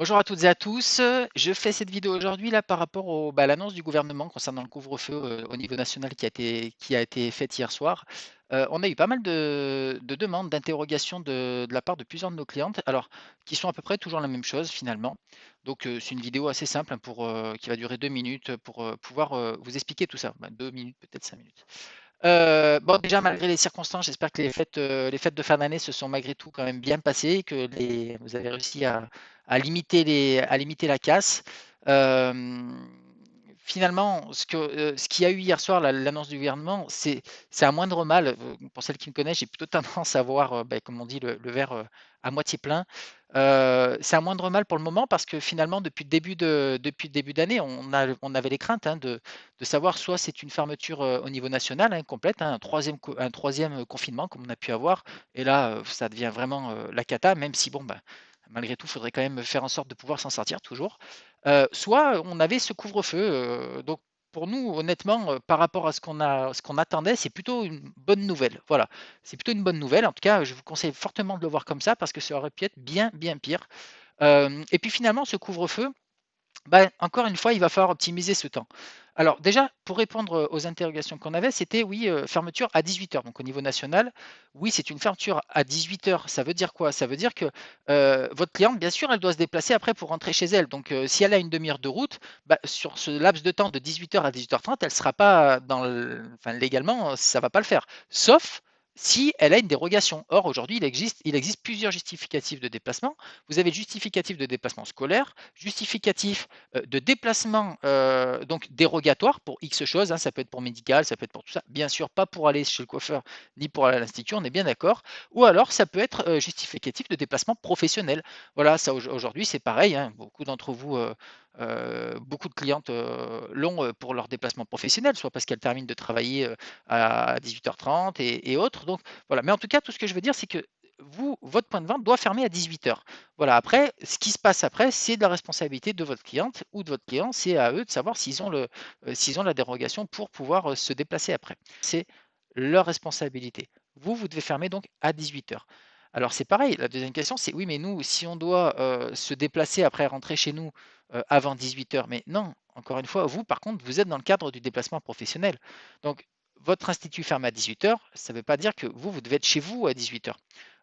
Bonjour à toutes et à tous. Je fais cette vidéo aujourd'hui là par rapport à l'annonce du gouvernement concernant le couvre-feu au niveau national qui a été faite hier soir. On a eu pas mal de demandes, d'interrogations de la part de plusieurs de nos clientes, alors qui sont à peu près toujours la même chose finalement. Donc c'est une vidéo assez simple hein, qui va durer 2 minutes pour pouvoir vous expliquer tout ça. 2 minutes, peut-être 5 minutes. Bon, déjà, malgré les circonstances, j'espère que les fêtes de fin d'année se sont malgré tout quand même bien passées, et que vous avez réussi à limiter la casse. Finalement, ce qu'il y a eu hier soir, l'annonce du gouvernement, c'est un moindre mal. Pour celles qui me connaissent, j'ai plutôt tendance à voir, comme on dit, le verre à moitié plein. C'est un moindre mal pour le moment parce que finalement, depuis le début d'année, on avait les craintes hein, de savoir soit c'est une fermeture au niveau national hein, complète, hein, un troisième confinement comme on a pu avoir, et là ça devient vraiment la cata, même si bon, malgré tout, il faudrait quand même faire en sorte de pouvoir s'en sortir toujours. Soit on avait ce couvre-feu, donc pour nous, honnêtement, par rapport à ce qu'on attendait, c'est plutôt une bonne nouvelle. Voilà, c'est plutôt une bonne nouvelle. En tout cas, je vous conseille fortement de le voir comme ça parce que ça aurait pu être bien, bien pire. Et puis finalement, ce couvre-feu, encore une fois, il va falloir optimiser ce temps. Alors déjà, pour répondre aux interrogations qu'on avait, c'était oui, fermeture à 18 heures. Donc au niveau national, oui, c'est une fermeture à 18 heures. Ça veut dire quoi? Ça veut dire que votre cliente, bien sûr, elle doit se déplacer après pour rentrer chez elle. Donc si elle a une demi-heure de route, sur ce laps de temps de 18 heures à 18h30, elle ne sera pas enfin, légalement, ça ne va pas le faire. Sauf si elle a une dérogation. Or, aujourd'hui, il existe plusieurs justificatifs de déplacement. Vous avez le justificatif de déplacement scolaire, justificatif de déplacement donc dérogatoire pour X choses, hein, ça peut être pour médical, ça peut être pour tout ça, bien sûr pas pour aller chez le coiffeur ni pour aller à l'institut, on est bien d'accord, ou alors ça peut être justificatif de déplacement professionnel. Voilà, ça aujourd'hui c'est pareil, hein, beaucoup d'entre vous, beaucoup de clientes l'ont pour leur déplacement professionnel, soit parce qu'elles terminent de travailler à 18h30 et autres. Donc voilà, mais en tout cas, tout ce que je veux dire, c'est que votre point de vente doit fermer à 18 heures. Voilà, après, ce qui se passe après, c'est de la responsabilité de votre cliente ou de votre client. C'est à eux de savoir s'ils ont la dérogation pour pouvoir se déplacer après. C'est leur responsabilité. Vous devez fermer donc à 18 heures. Alors c'est pareil, la deuxième question, c'est oui, mais nous, si on doit se déplacer après rentrer chez nous avant 18 heures, mais non, encore une fois, vous, par contre, vous êtes dans le cadre du déplacement professionnel. Donc, votre institut ferme à 18 heures, ça ne veut pas dire que vous devez être chez vous à 18 heures.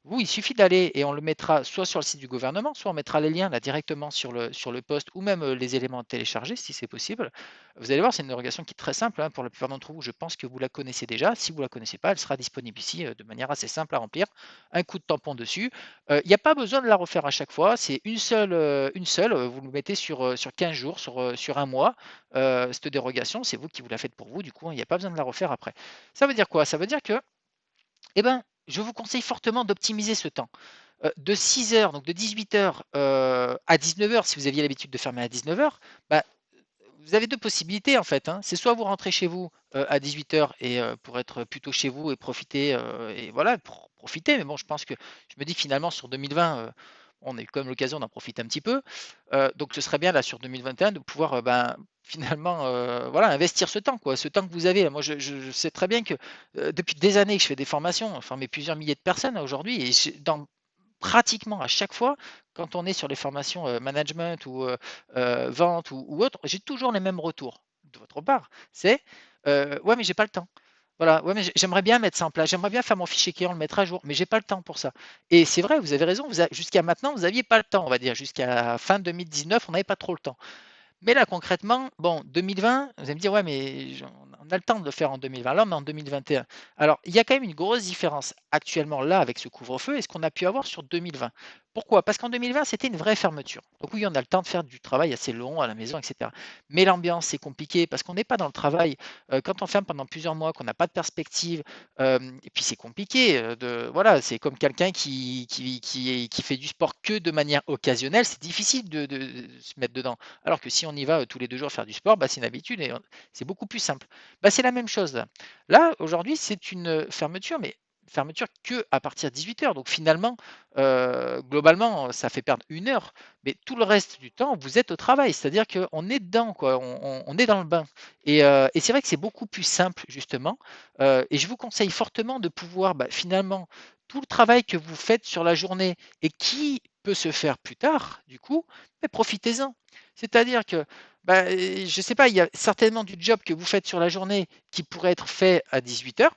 Vous, il suffit d'aller et on le mettra soit sur le site du gouvernement, soit on mettra les liens là directement sur le poste ou même les éléments téléchargés si c'est possible. Vous allez voir, c'est une dérogation qui est très simple hein, pour la plupart d'entre vous. Je pense que vous la connaissez déjà. Si vous ne la connaissez pas, elle sera disponible ici de manière assez simple à remplir. Un coup de tampon dessus. Il n'y a pas besoin de la refaire à chaque fois. C'est une seule. Vous le mettez sur 15 jours, sur un mois. Cette dérogation, c'est vous qui vous la faites pour vous. Du coup, il n'y a pas besoin de la refaire après. Ça veut dire quoi? Ça veut dire que eh ben, je vous conseille fortement d'optimiser ce temps. De 6 heures, donc de 18 heures à 19 heures, si vous aviez l'habitude de fermer à 19 heures, bah, vous avez deux possibilités en fait, hein. C'est soit vous rentrez chez vous à 18 heures et pour être plutôt chez vous et profiter, et voilà, pour profiter. Mais bon, je pense que je me dis finalement sur 2020, on a eu quand même l'occasion d'en profiter un petit peu. Donc ce serait bien là sur 2021 de pouvoir finalement voilà, investir ce temps, quoi, ce temps que vous avez. Moi, je sais très bien que depuis des années que je fais des formations, enfin, mais plusieurs milliers de personnes aujourd'hui, et dans pratiquement à chaque fois, quand on est sur les formations management ou vente ou autre, j'ai toujours les mêmes retours de votre part. C'est ouais, mais j'ai pas le temps. Voilà, ouais, mais j'aimerais bien mettre ça en place. J'aimerais bien faire mon fichier client, le mettre à jour, mais j'ai pas le temps pour ça. Et c'est vrai, vous avez raison. Jusqu'à maintenant, vous n'aviez pas le temps, on va dire. Jusqu'à fin 2019, on n'avait pas trop le temps. Mais là, concrètement, bon, 2020, vous allez me dire, ouais, mais on a le temps de le faire en 2020. Là, on est en 2021. Alors, il y a quand même une grosse différence actuellement là avec ce couvre-feu et ce qu'on a pu avoir sur 2020. Pourquoi? Parce qu'en 2020, c'était une vraie fermeture. Donc oui, on a le temps de faire du travail assez long à la maison, etc. Mais l'ambiance, c'est compliqué parce qu'on n'est pas dans le travail. Quand on ferme pendant plusieurs mois, qu'on n'a pas de perspective, et puis c'est compliqué. Voilà, c'est comme quelqu'un qui fait du sport que de manière occasionnelle. C'est difficile de se mettre dedans. Alors que si on y va tous les 2 jours faire du sport, c'est une habitude et c'est beaucoup plus simple. C'est la même chose là. Là, aujourd'hui, c'est une fermeture, mais fermeture que à partir de 18 heures. Donc finalement, globalement, ça fait perdre 1 heure, mais tout le reste du temps, vous êtes au travail. C'est-à-dire qu'on est dedans, quoi. On est dans le bain. Et c'est vrai que c'est beaucoup plus simple, justement. Et je vous conseille fortement de pouvoir, finalement, tout le travail que vous faites sur la journée et qui peut se faire plus tard, du coup, mais profitez-en. C'est-à-dire que, bah, je ne sais pas, il y a certainement du job que vous faites sur la journée qui pourrait être fait à 18 h,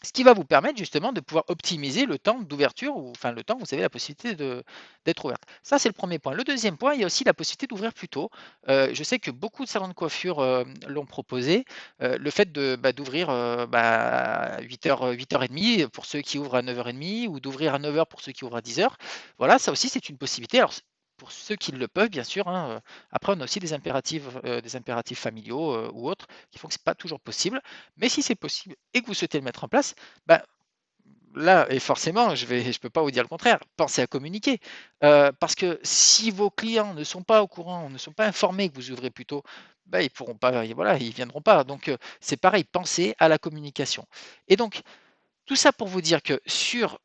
ce qui va vous permettre justement de pouvoir optimiser le temps d'ouverture, ou enfin le temps où vous avez la possibilité d'être ouverte. Ça, c'est le premier point. Le deuxième point, il y a aussi la possibilité d'ouvrir plus tôt. Je sais que beaucoup de salons de coiffure l'ont proposé, le fait d'ouvrir à 8h, 8h30 pour ceux qui ouvrent à 9h30, ou d'ouvrir à 9h pour ceux qui ouvrent à 10h. Voilà, ça aussi, c'est une possibilité. Alors, pour ceux qui le peuvent, bien sûr, hein, après, on a aussi des impératifs familiaux ou autres qui font que ce n'est pas toujours possible. Mais si c'est possible et que vous souhaitez le mettre en place, bah, là, et forcément, je peux pas vous dire le contraire, pensez à communiquer. Parce que si vos clients ne sont pas au courant, ne sont pas informés que vous ouvrez plus tôt, bah, ils pourront pas, voilà, ils viendront pas. Donc, c'est pareil, pensez à la communication. Et donc, tout ça pour vous dire que sur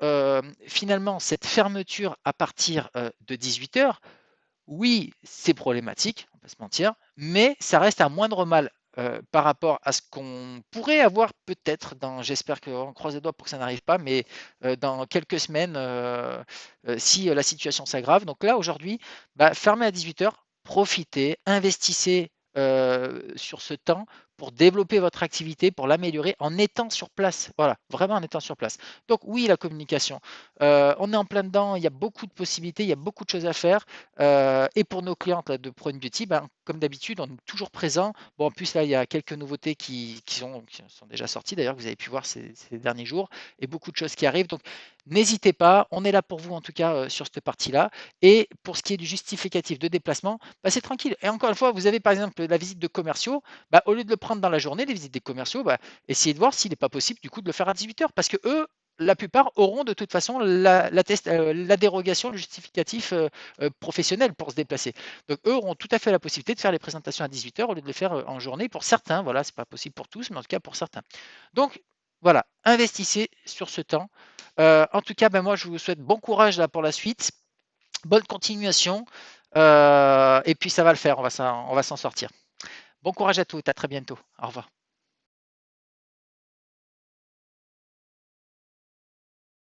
finalement cette fermeture à partir de 18 h, oui, c'est problématique, on va pas se mentir, mais ça reste un moindre mal par rapport à ce qu'on pourrait avoir peut-être dans, j'espère qu'on croise les doigts pour que ça n'arrive pas, mais dans quelques semaines, si la situation s'aggrave. Donc là, aujourd'hui, fermez à 18 h, profitez, investissez sur ce temps pour développer votre activité, pour l'améliorer en étant sur place. Voilà, vraiment en étant sur place. Donc oui, la communication. On est en plein dedans, il y a beaucoup de possibilités, il y a beaucoup de choses à faire. Et pour nos clientes là, de Prone Beauty, comme d'habitude, on est toujours présent. Bon, en plus, là, il y a quelques nouveautés qui sont déjà sorties, d'ailleurs, que vous avez pu voir ces derniers jours, et beaucoup de choses qui arrivent. Donc, n'hésitez pas, on est là pour vous, en tout cas, sur cette partie-là. Et pour ce qui est du justificatif de déplacement, c'est tranquille. Et encore une fois, vous avez par exemple la visite de commerciaux, au lieu de le prendre dans la journée, les visites des commerciaux, essayez de voir s'il n'est pas possible, du coup, de le faire à 18 h, parce que eux, la plupart auront de toute façon la dérogation, le justificatif professionnel pour se déplacer. Donc eux auront tout à fait la possibilité de faire les présentations à 18 h au lieu de les faire en journée pour certains. Voilà, c'est pas possible pour tous, mais en tout cas pour certains. Donc voilà, investissez sur ce temps. En tout cas, moi je vous souhaite bon courage là pour la suite, bonne continuation, et puis ça va le faire, on va s'en sortir. Bon courage à tous, à très bientôt. Au revoir.